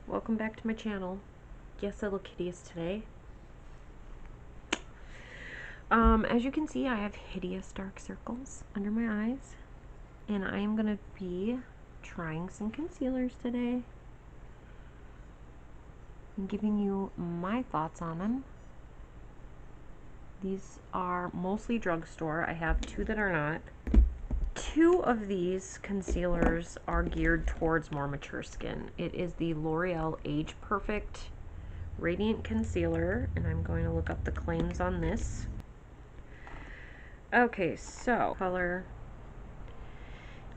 welcome back to my channel. Yes, I look hideous today. As you can see, I have hideous dark circles under my eyes, and I am gonna be trying some concealers today and giving you my thoughts on them. These are mostly drugstore. I have two that are not. Two of these concealers are geared towards more mature skin. It is the Loreal Age Perfect Radiant Concealer, and I'm going to look up the claims on this. Okay, so color.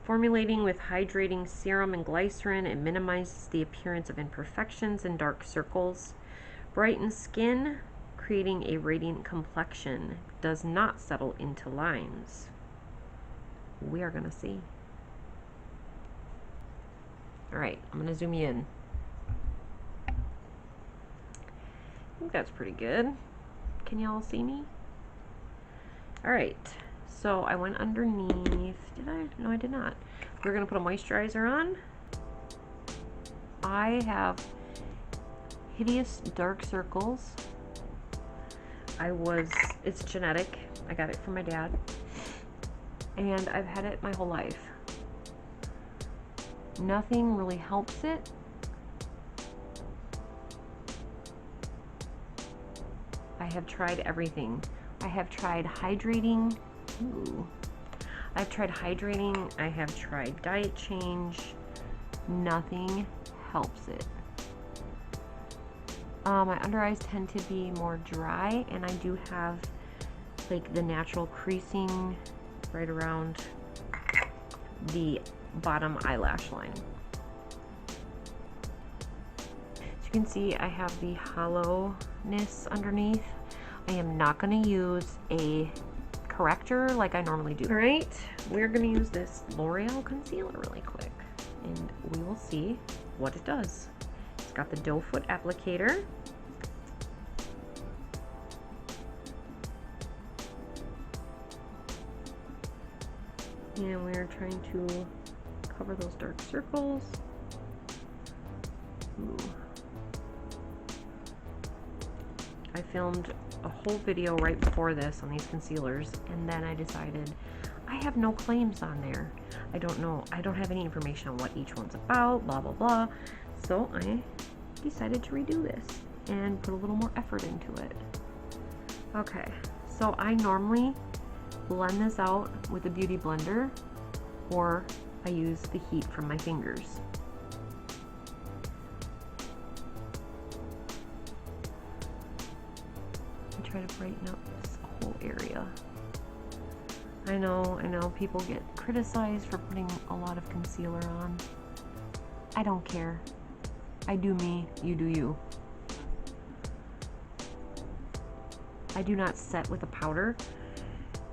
Formulating with hydrating serum and glycerin, it minimizes the appearance of imperfections and dark circles. Brightens skin, creating a radiant complexion. Does not settle into lines. We are gonna see. Alright, I'm gonna zoom you in. I think that's pretty good. Can y'all see me? Alright, so I went underneath. Did I? No, I did not. We're gonna put a moisturizer on. I have hideous dark circles. It's genetic. I got it from my dad. And I've had it my whole life. Nothing really helps it. I have tried everything. I have tried hydrating. Ooh. I've tried hydrating. I have tried diet change. Nothing helps it. My under eyes tend to be more dry, and I do have like the natural creasing right around the bottom eyelash line. As you can see, I have the hollowness underneath. I am not going to use a corrector like I normally do. Alright, we're going to use this L'Oreal Concealer really quick, and we will see what it does. It's got the doe foot applicator. And we're trying to cover those dark circles. Ooh. I filmed a whole video right before this on these concealers, and then I decided I have no claims on there. I don't know, I don't have any information on what each one's about, blah blah blah. So I decided to redo this and put a little more effort into it. Okay, so I normally blend this out with a beauty blender, or I use the heat from my fingers. I try to brighten up this whole area. I know people get criticized for putting a lot of concealer on. I don't care. I do me, you do you. I do not set with a powder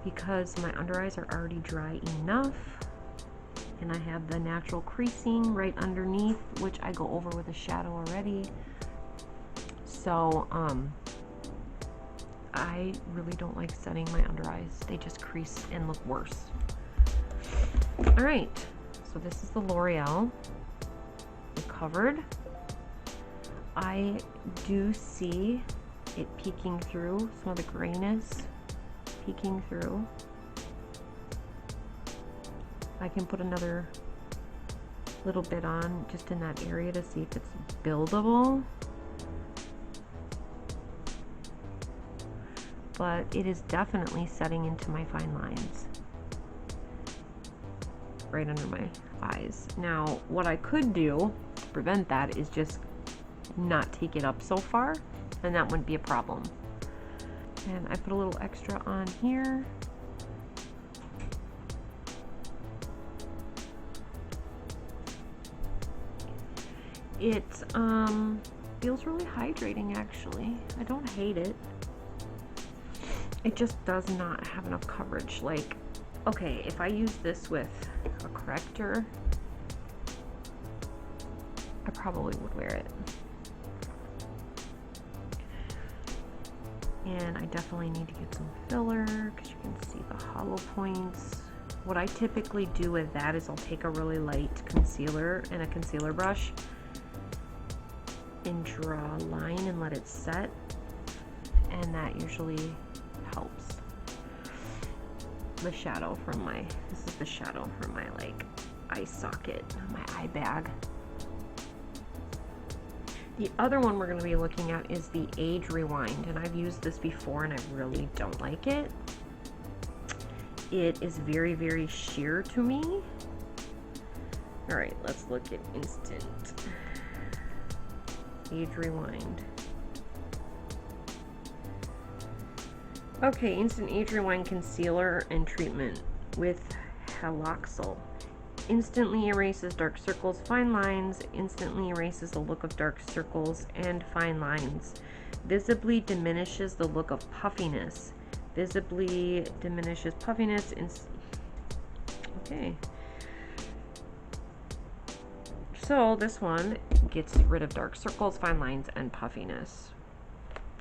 because my under eyes are already dry enough, and I have the natural creasing right underneath, which I go over with a shadow already. So I really don't like setting my under eyes. They just crease and look worse. Alright, so this is the L'Oreal Covered. I do see it peeking through, some of the grayness peeking through. I can put another little bit on just in that area to see if it's buildable. But it is definitely setting into my fine lines right under my eyes. Now, what I could do to prevent that is just not take it up so far, and that wouldn't be a problem. And I put a little extra on here. It feels really hydrating, actually. I don't hate it. It just does not have enough coverage. Like, okay, if I use this with a corrector, I probably would wear it. And I definitely need to get some filler because you can see the hollow points. What I typically do with that is I'll take a really light concealer and a concealer brush and draw a line and let it set, and that usually helps. The shadow from my, this is the shadow from my like eye socket, my eye bag. The other one we're going to be looking at is the Age Rewind, and I've used this before and I really don't like it. It is very, very sheer to me. Alright, let's look at Instant Age Rewind. Okay, Instant Age Rewind Concealer and Treatment with Haloxyl. Instantly erases dark circles, fine lines, instantly erases the look of dark circles and fine lines. Visibly diminishes the look of puffiness. Visibly diminishes puffiness. Okay. So this one gets rid of dark circles, fine lines, and puffiness.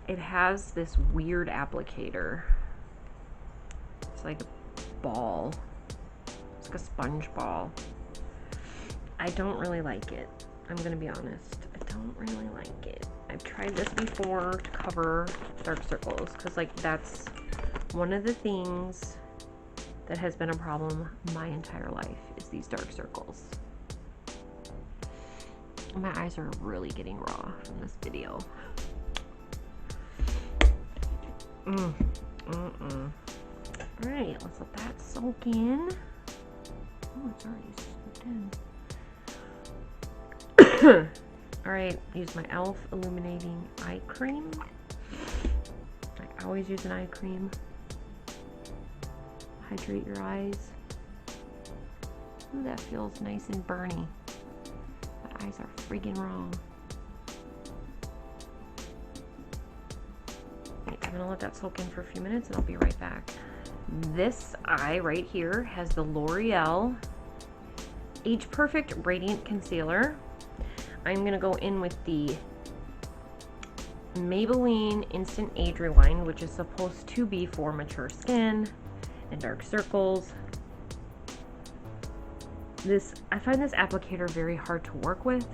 It has this weird applicator. It's like a ball. Like a sponge ball. I don't really like it. I'm gonna be honest. I don't really like it. I've tried this before to cover dark circles because like that's one of the things that has been a problem my entire life is these dark circles. My eyes are really getting raw from this video. Alright, let's let that soak in. Oh, it's already soaked in. Alright, use my e.l.f. Illuminating Eye Cream. I always use an eye cream. Hydrate your eyes. Ooh, that feels nice and burny. My eyes are freaking wrong. Right, I'm gonna let that soak in for a few minutes and I'll be right back. This eye right here has the Loreal Age Perfect Radiant Concealer. I'm going to go in with the Maybelline Instant Age Rewind, which is supposed to be for mature skin and dark circles. I find this applicator very hard to work with.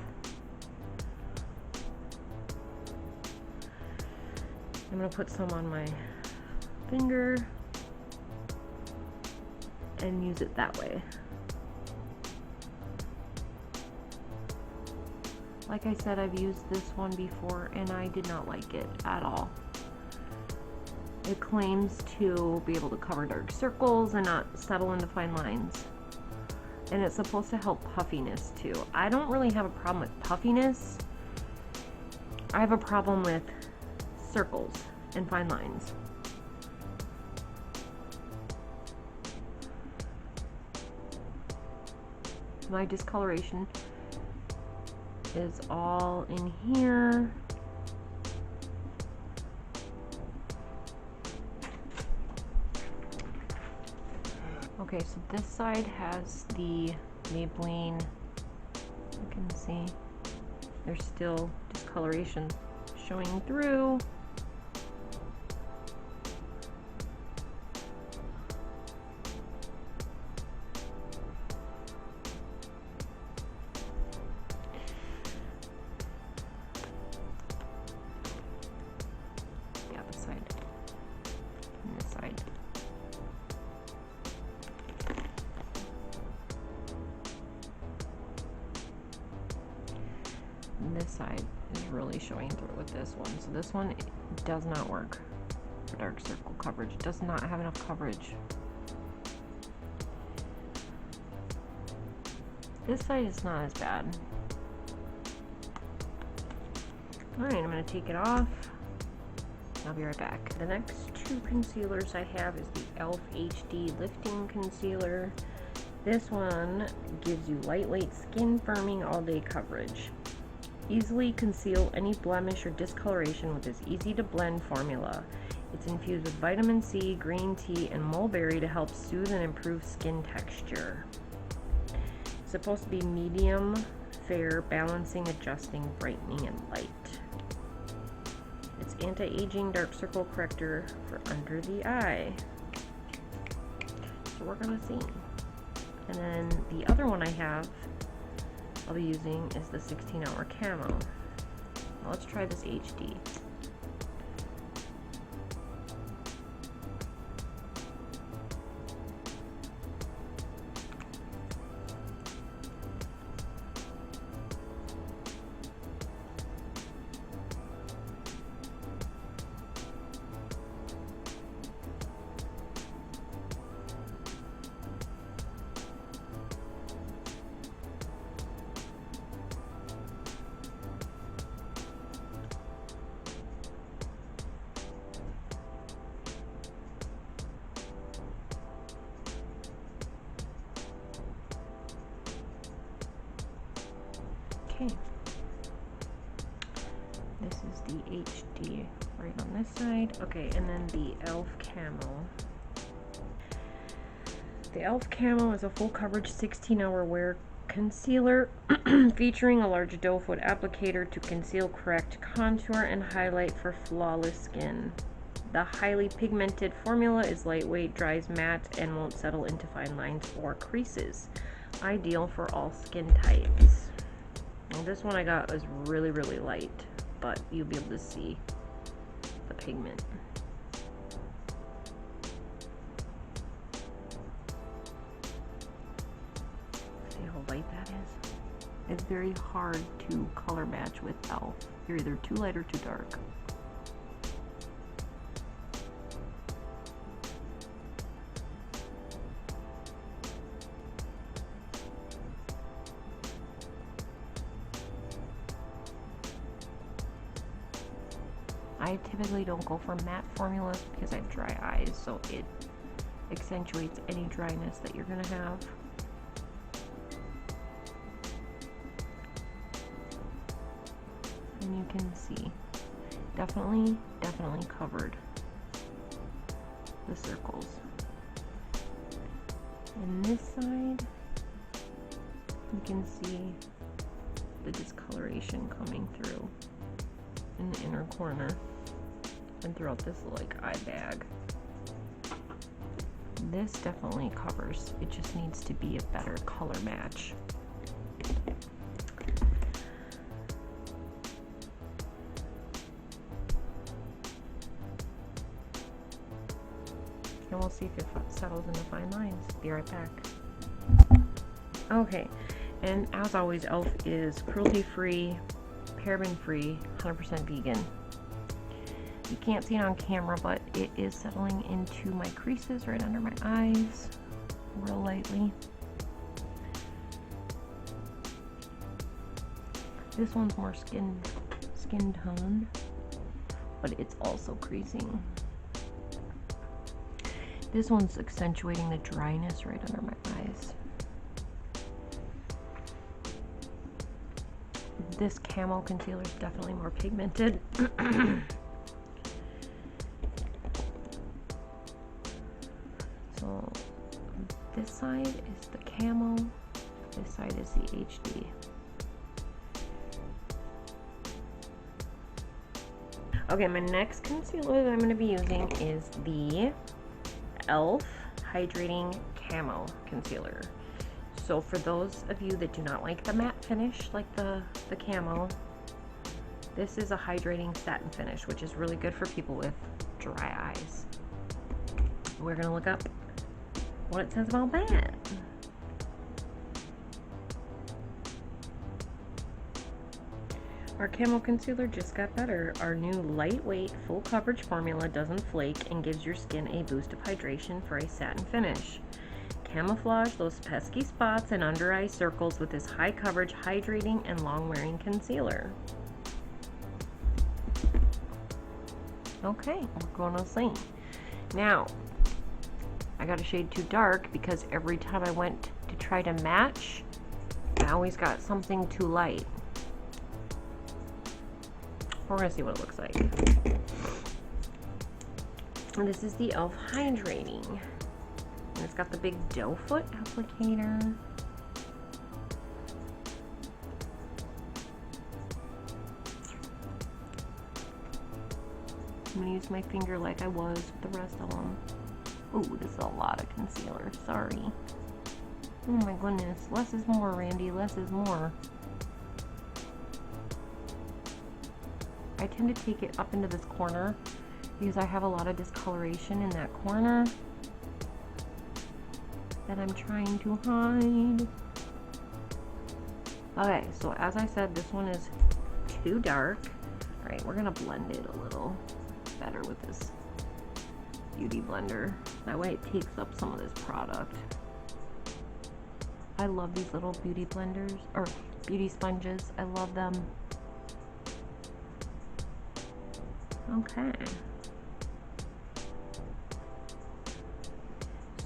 I'm going to put some on my finger and use it that way. Like I said, I've used this one before and I did not like it at all. It claims to be able to cover dark circles and not settle into fine lines. And it's supposed to help puffiness too. I don't really have a problem with puffiness. I have a problem with circles and fine lines. My discoloration is all in here. Okay, so this side has the Maybelline. You can see there's still discoloration showing through. This side is really showing through with this one. So this one does not work for dark circle coverage. It does not have enough coverage. This side is not as bad. Alright, I'm going to take it off. I'll be right back. The next two concealers I have is the e.l.f. HD Lifting Concealer. This one gives you lightweight skin firming all day coverage. Easily conceal any blemish or discoloration with this easy to blend formula. It's infused with vitamin C, green tea, and mulberry to help soothe and improve skin texture. It's supposed to be medium, fair, balancing, adjusting, brightening, and light. It's anti-aging dark circle corrector for under the eye. So we're gonna see. And then the other one I have I'll be using is the 16-hour Camel. Let's try this HD. Okay, this is the HD right on this side. Okay, and then the e.l.f. Camel. The e.l.f. Camel is a full coverage 16-hour wear concealer featuring a large doe foot applicator to conceal, correct, contour, and highlight for flawless skin. The highly pigmented formula is lightweight, dries matte, and won't settle into fine lines or creases. Ideal for all skin types. Well, this one I got was really, really light, but you'll be able to see the pigment. See how light that is? It's very hard to color match with e.l.f. You're either too light or too dark. I typically don't go for matte formulas because I have dry eyes, so it accentuates any dryness that you're gonna have. And you can see, definitely covered the circles. And this side, you can see the discoloration coming through in the inner corner and throughout this like eye bag. This definitely covers. It just needs to be a better color match. And we'll see if it settles into fine lines. Be right back. Okay, and as always, e.l.f. is cruelty-free, paraben-free, 100% vegan. You can't see it on camera, but it is settling into my creases right under my eyes, real lightly. This one's more skin tone, but it's also creasing. This one's accentuating the dryness right under my eyes. This Camel concealer is definitely more pigmented. So this side is the Camel, this side is the HD. Okay, my next concealer that I'm going to be using is the e.l.f. Hydrating Camel Concealer. So for those of you that do not like the matte finish like the Camel, this is a hydrating satin finish, which is really good for people with dry eyes. We're going to look up what it says about that. Our Camel Concealer just got better. Our new lightweight, full coverage formula doesn't flake and gives your skin a boost of hydration for a satin finish. Camouflage those pesky spots and under eye circles with this high coverage, hydrating, and long wearing concealer. Okay, we're going to see. Now, I got a shade too dark because every time I went to try to match, I always got something too light. We're going to see what it looks like. And this is the e.l.f. Hydrating. And it's got the big doe foot applicator. I'm going to use my finger like I was with the rest of them. Ooh, this is a lot of concealer. Sorry. Oh my goodness. Less is more, Randy. Less is more. I tend to take it up into this corner because I have a lot of discoloration in that corner that I'm trying to hide. Okay, so as I said, this one is too dark. All right, we're gonna blend it a little better with this beauty blender. That way it takes up some of this product. I love these little beauty blenders, or beauty sponges. I love them. Okay.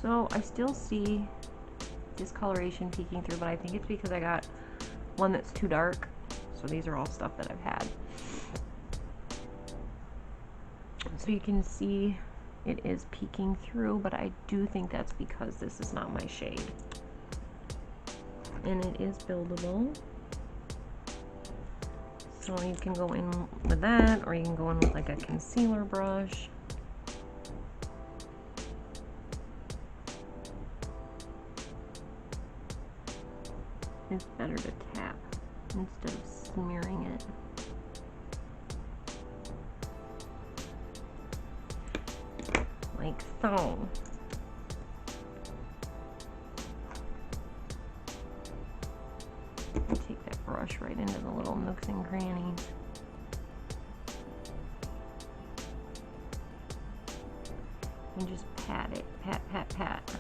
So I still see discoloration peeking through, but I think it's because I got one that's too dark. So these are all stuff that I've had. So you can see it is peeking through, but I do think that's because this is not my shade. And it is buildable. So you can go in with that, or you can go in with like a concealer brush. It's better to tap instead of smearing it. Like so. Take that brush right into the little nooks and crannies. And just pat it. Pat, pat, pat.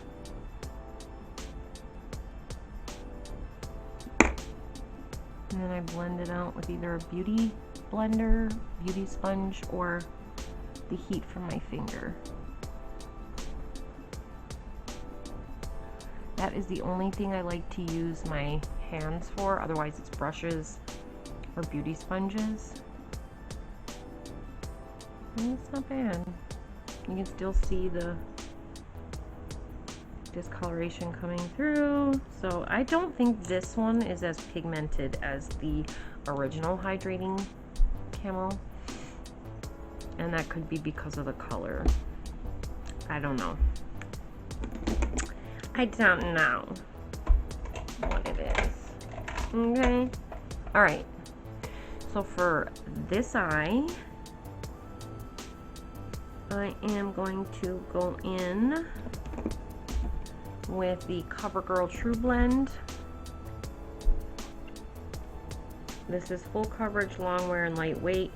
And then I blend it out with either a beauty blender, beauty sponge, or the heat from my finger. That is the only thing I like to use my hands for, otherwise it's brushes or beauty sponges. And it's not bad. You can still see the discoloration coming through. So I don't think this one is as pigmented as the original Hydrating Camel, and that could be because of the color. I don't know. I don't know what it is. Okay. All right. So for this eye, I am going to go in with the Covergirl Trublend. This is full coverage, long wear, and lightweight.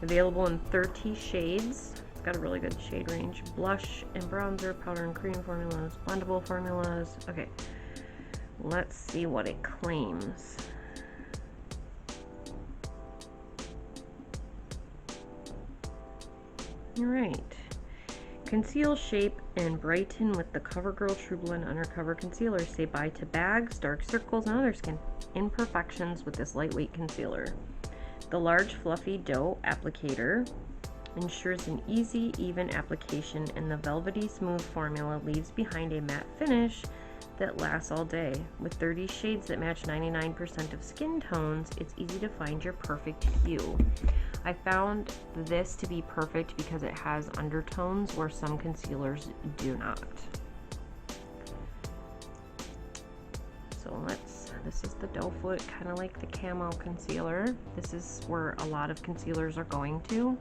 Available in 30 shades. It's got a really good shade range. Blush and bronzer, powder and cream formulas, blendable formulas. Okay, let's see what it claims. All right. Conceal, shape, and brighten with the Covergirl Trublend Undercover Concealer. Say bye to bags, dark circles, and other skin imperfections with this lightweight concealer. The large fluffy dough applicator ensures an easy, even application, and the velvety smooth formula leaves behind a matte finish that lasts all day. With 30 shades that match 99% of skin tones, it's easy to find your perfect hue. I found this to be perfect because it has undertones where some concealers do not. So this is the doe foot, kind of like the Camel concealer. This is where a lot of concealers are going to.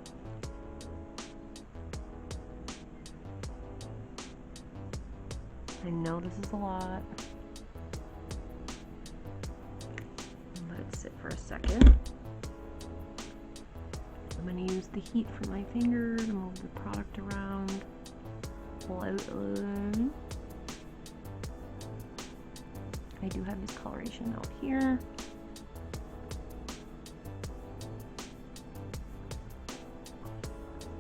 I know this is a lot. Let it sit for a second. I'm going to use the heat from my finger to move the product around. I do have discoloration out here.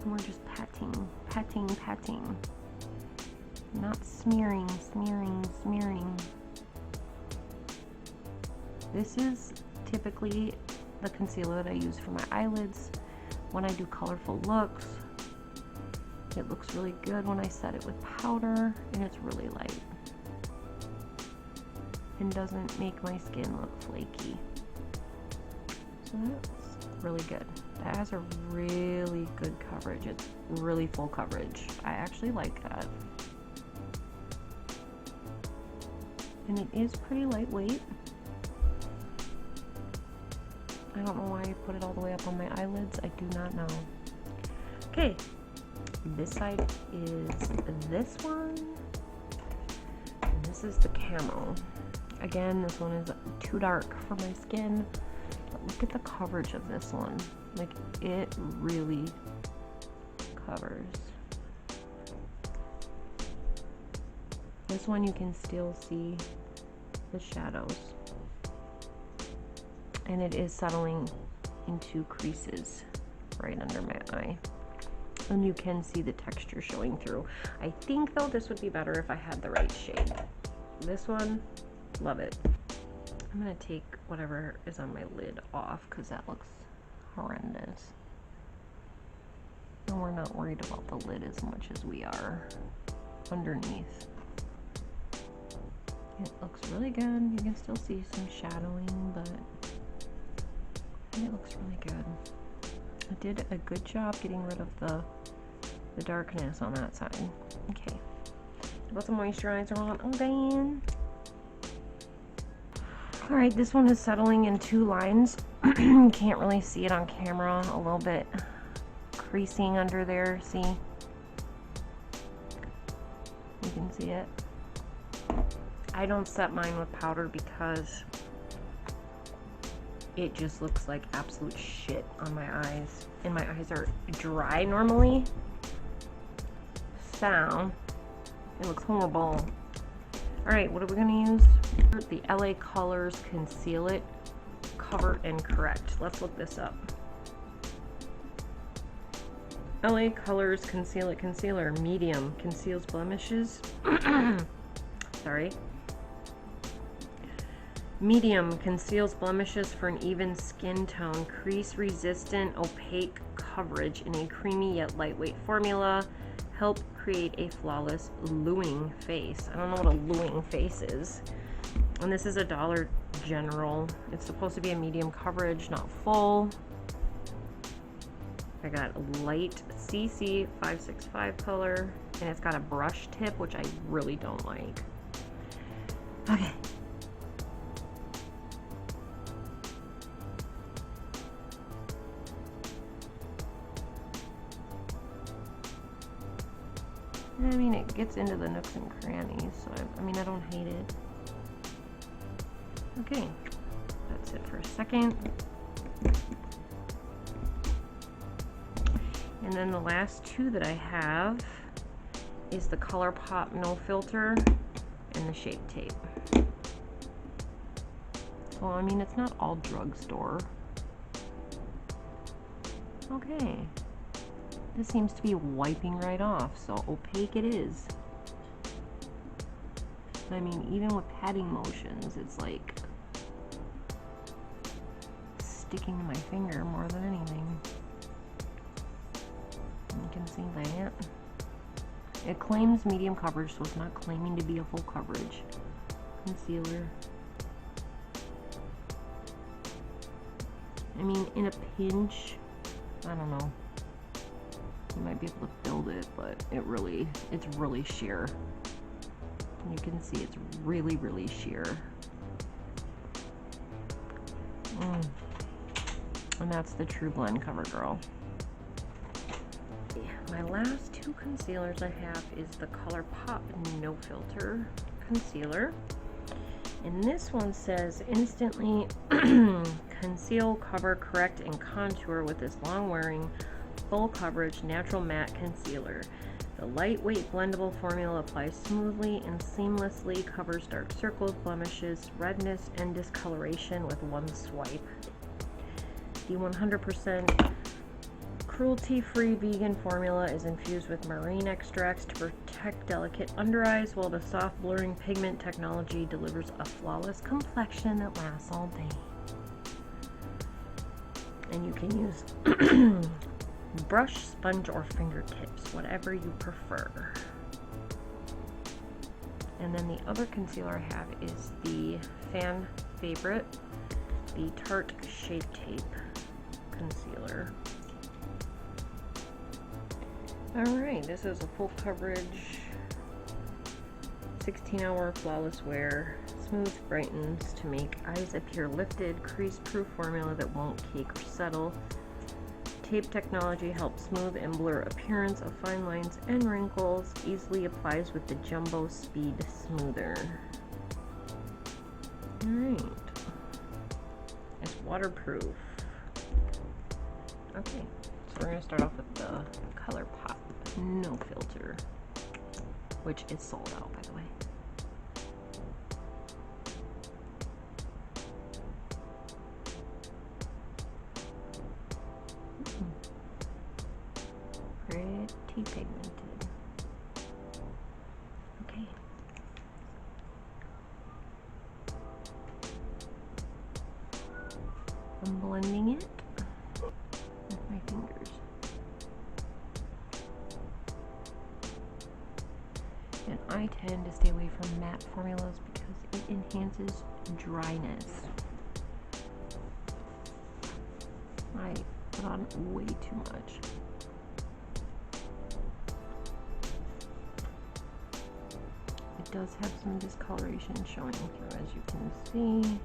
And we're just patting, patting, patting. Not smearing, smearing, smearing. This is typically the concealer that I use for my eyelids when I do colorful looks. It looks really good when I set it with powder, and it's really light and doesn't make my skin look flaky. So that's really good. That has a really good coverage. It's really full coverage. I actually like that. And it is pretty lightweight. I don't know why I put it all the way up on my eyelids. I do not know. Okay, this side is this one. And this is the Camel. Again, this one is too dark for my skin. But look at the coverage of this one. Like, it really covers. This one you can still see the shadows. And it is settling into creases right under my eye. And you can see the texture showing through. I think though this would be better if I had the right shade. This one, love it. I'm gonna take whatever is on my lid off because that looks horrendous. And we're not worried about the lid as much as we are underneath. It looks really good. You can still see some shadowing, but it looks really good. I did a good job getting rid of the darkness on that side. Okay. Put some moisturizer on again. Alright, this one is settling in two lines. Can't really see it on camera. A little bit creasing under there. See? You can see it. I don't set mine with powder because it just looks like absolute shit on my eyes. And my eyes are dry normally. So, it looks horrible. Alright, what are we going to use? The LA Colors Conceal It, Cover and Correct. Let's look this up. LA Colors Conceal It Concealer, medium, conceals blemishes. Sorry. Medium, conceals blemishes for an even skin tone, crease resistant, opaque coverage in a creamy yet lightweight formula. Help create a flawless luing face. I don't know what a luing face is. And this is a Dollar General. It's supposed to be a medium coverage, not full. I got a light CC 565 color, and it's got a brush tip, which I really don't like. Okay. I mean, it gets into the nooks and crannies, so I mean, I don't hate it. Okay, that's it for a second. And then the last two that I have is the Colourpop No Filter and the Shape Tape. Well, I mean, it's not all drugstore. Okay. This seems to be wiping right off, so opaque it is. I mean, even with patting motions, it's like sticking to my finger more than anything. You can see that. It claims medium coverage, so it's not claiming to be a full coverage concealer. I mean, in a pinch, I don't know. You might be able to build it, but it's really sheer. And you can see it's really, really sheer. And that's the trublend Covergirl. My last two concealers I have is the Colourpop No Filter Concealer. And this one says instantly conceal, cover, correct, and contour with this long-wearing, full coverage, natural matte concealer. The lightweight blendable formula applies smoothly and seamlessly, covers dark circles, blemishes, redness, and discoloration with one swipe. The 100% cruelty-free vegan formula is infused with marine extracts to protect delicate under eyes, while the soft blurring pigment technology delivers a flawless complexion that lasts all day. And you can use brush, sponge, or fingertips, whatever you prefer. And then the other concealer I have is the fan favorite, the Tarte Shape Tape Concealer. Alright, this is a full coverage, 16-hour flawless wear smooths, brightens to make eyes appear lifted. Crease-proof formula that won't cake or settle. Tape technology helps smooth and blur appearance of fine lines and wrinkles. Easily applies with the Jumbo Speed Smoother. Alright. It's waterproof. Okay, so we're going to start off with the Colourpop No Filter, which is sold out, by the way. Pretty pigmented. Okay. I'm blending it with my fingers. And I tend to stay away from matte formulas because it enhances dryness. I put on way too much. It does have some discoloration showing through, as you can see.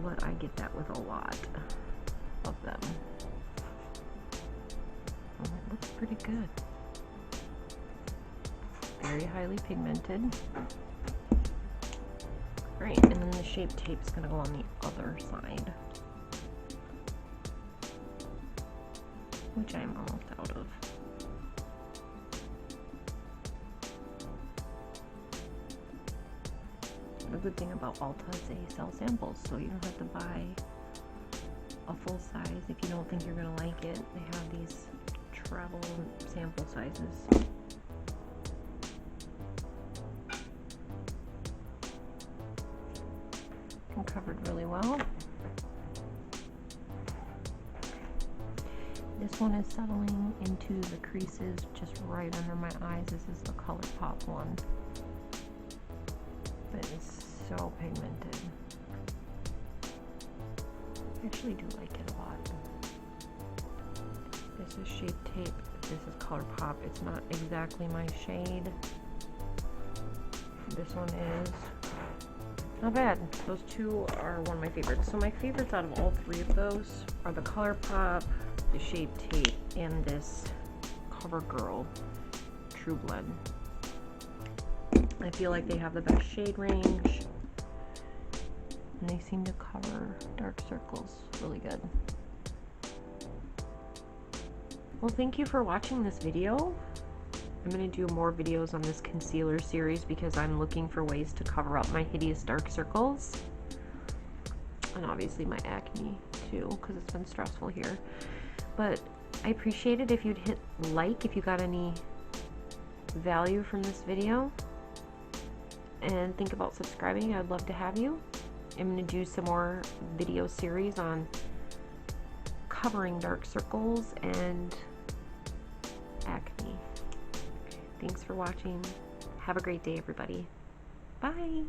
But I get that with a lot of them. Oh, it looks pretty good. Very highly pigmented. Great, and then the Shape Tape is going to go on the other side, which I'm almost out of. The good thing about Ulta is they sell samples, so you don't have to buy a full size if you don't think you're going to like it. They have these travel sample sizes. And covered really well. This one is settling into the creases just right under my eyes. This is the Colourpop one. But it's so pigmented. I actually do like it a lot. This is Shape Tape. This is Colourpop. It's not exactly my shade. This one is not bad. Those two are one of my favorites. So my favorites out of all three of those are the Colourpop, the Shape Tape, and this Covergirl trublend. I feel like they have the best shade range, and they seem to cover dark circles really good. Well, thank you for watching this video. I'm going to do more videos on this concealer series because I'm looking for ways to cover up my hideous dark circles, and obviously my acne too, because it's been stressful here. But I appreciate it if you'd hit like if you got any value from this video, and think about subscribing. I'd love to have you. I'm going to do some more video series on covering dark circles and acne. Thanks for watching. Have a great day, everybody. Bye.